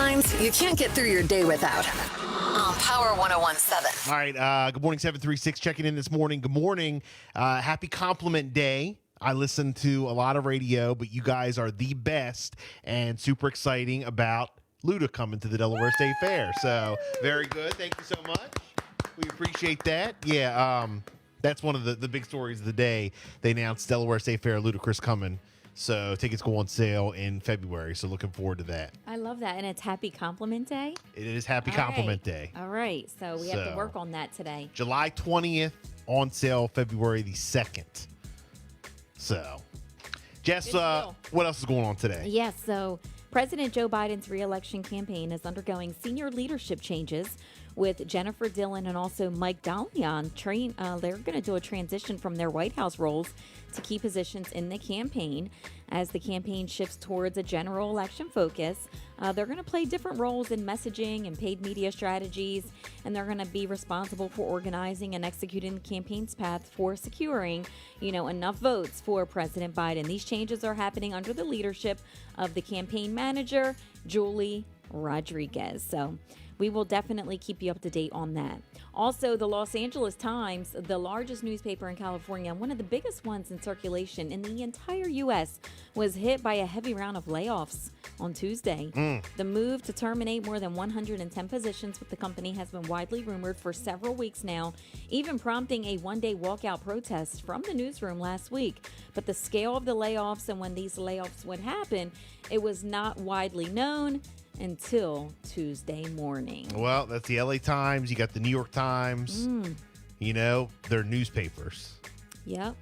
headlines you can't get through your day without. On Power 101.7. All right. Good morning, 736. Checking in this morning. Good morning. Happy Compliment Day. I listen to a lot of radio, but you guys are the best and super exciting about Luda coming to the Delaware State Fair. So very good. Thank you so much. We appreciate that. Yeah. That's one of the big stories of the day. They announced Delaware State Fair, Ludacris coming. So tickets go on sale in February. So looking forward to that. I love that. And it's Happy Compliment Day? It is Happy Compliment Day. All right. So we have to work on that today. July 20th, on sale February the 2nd. So, Jess, what else is going on today? Yes. So President Joe Biden's reelection campaign is undergoing senior leadership changes with Jennifer Dillon and also Mike Dallion. They're going to do a transition from their White House roles to key positions in the campaign. As the campaign shifts towards a general election focus, they're going to play different roles in messaging and paid media strategies, and they're going to be responsible for organizing and executing the campaign's path for securing, enough votes for President Biden. These changes are happening under the leadership of the campaign manager, Julie Rodriguez. So we will definitely keep you up to date on that. Also, the Los Angeles Times, the largest newspaper in California, one of the biggest ones in circulation in the entire U.S., was hit by a heavy round of layoffs on Tuesday. The move to terminate more than 110 positions with the company has been widely rumored for several weeks now, even prompting a one-day walkout protest from the newsroom last week. But the scale of the layoffs and when these layoffs would happen, it was not widely known until Tuesday morning. Well, that's the LA Times. You got the New York Times. They're newspapers. Yep.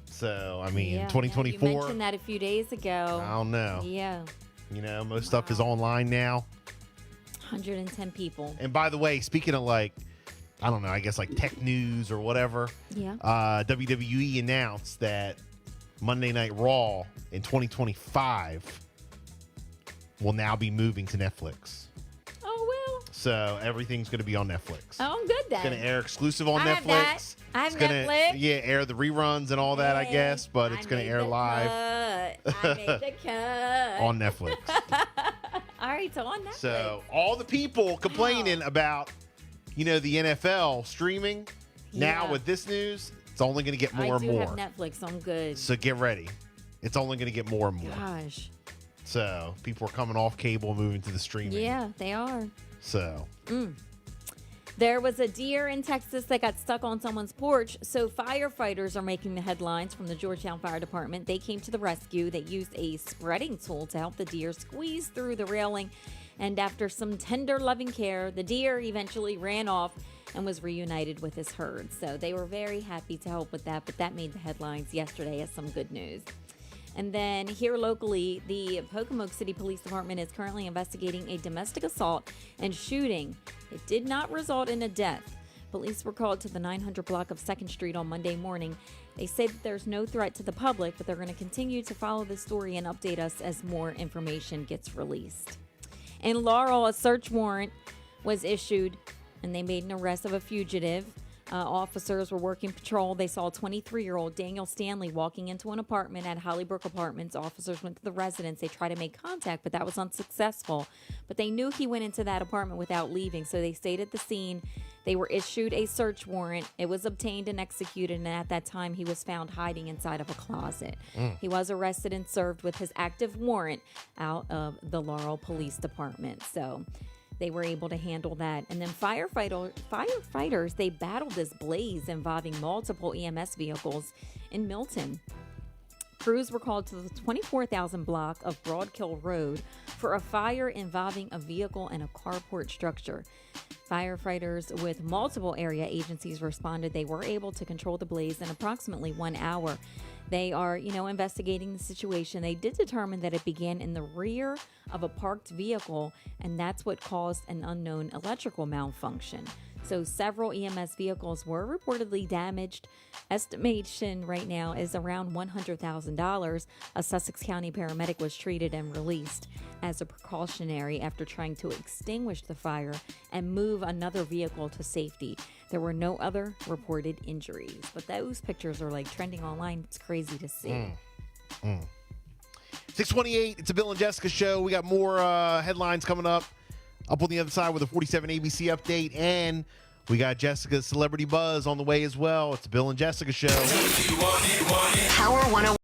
So, 2024. You mentioned that a few days ago. I don't know. Yeah. Most stuff is online now. 110 people. And by the way, speaking of I guess tech news or whatever. Yeah. WWE announced that Monday Night Raw in 2025 will now be moving to Netflix. Oh, well. So everything's going to be on Netflix. Oh, I'm good then. It's going to air exclusive on I have Netflix. that. I have Netflix. Air the reruns and all that, I guess, but it's going to air live. I made the cut. On Netflix. All right, so on Netflix. So all the people complaining about, the NFL streaming, now with this news, it's only going to get more and more. I do have Netflix, so I'm good. So get ready. It's only going to get more and more. Gosh. So people are coming off cable, moving to the streaming. Yeah, they are. So. There was a deer in Texas that got stuck on someone's porch, so firefighters are making the headlines from the Georgetown Fire Department. They came to the rescue. They used a spreading tool to help the deer squeeze through the railing, and after some tender, loving care, the deer eventually ran off and was reunited with his herd. So they were very happy to help with that, but that made the headlines yesterday as some good news. And then here locally, the Pocomoke City Police Department is currently investigating a domestic assault and shooting. It did not result in a death. Police were called to the 900 block of 2nd Street on Monday morning. They say that there's no threat to the public, but they're going to continue to follow the story and update us as more information gets released. In Laurel, a search warrant was issued, and they made an arrest of a fugitive. Officers were working patrol. They saw 23-year-old Daniel Stanley walking into an apartment at Hollybrook Apartments. Officers went to the residence. They tried to make contact, but that was unsuccessful. But they knew he went into that apartment without leaving, so they stayed at the scene. They were issued a search warrant. It was obtained and executed, and at that time, he was found hiding inside of a closet. He was arrested and served with his active warrant out of the Laurel Police Department. So they were able to handle that. And then firefighters, they battled this blaze involving multiple EMS vehicles in Milton. Crews were called to the 24,000 block of Broadkill Road for a fire involving a vehicle and a carport structure. Firefighters with multiple area agencies responded. They were able to control the blaze in approximately 1 hour. They are, investigating the situation. They did determine that it began in the rear of a parked vehicle, and that's what caused an unknown electrical malfunction. So several EMS vehicles were reportedly damaged. Estimation right now is around $100,000. A Sussex County paramedic was treated and released as a precautionary after trying to extinguish the fire and move another vehicle to safety. There were no other reported injuries, but those pictures are trending online. It's crazy to see. 628, it's a Bill and Jessica show. We got more headlines coming up on the other side with a 47 ABC update, and we got Jessica's Celebrity Buzz on the way as well. It's the Bill and Jessica show. Power 101.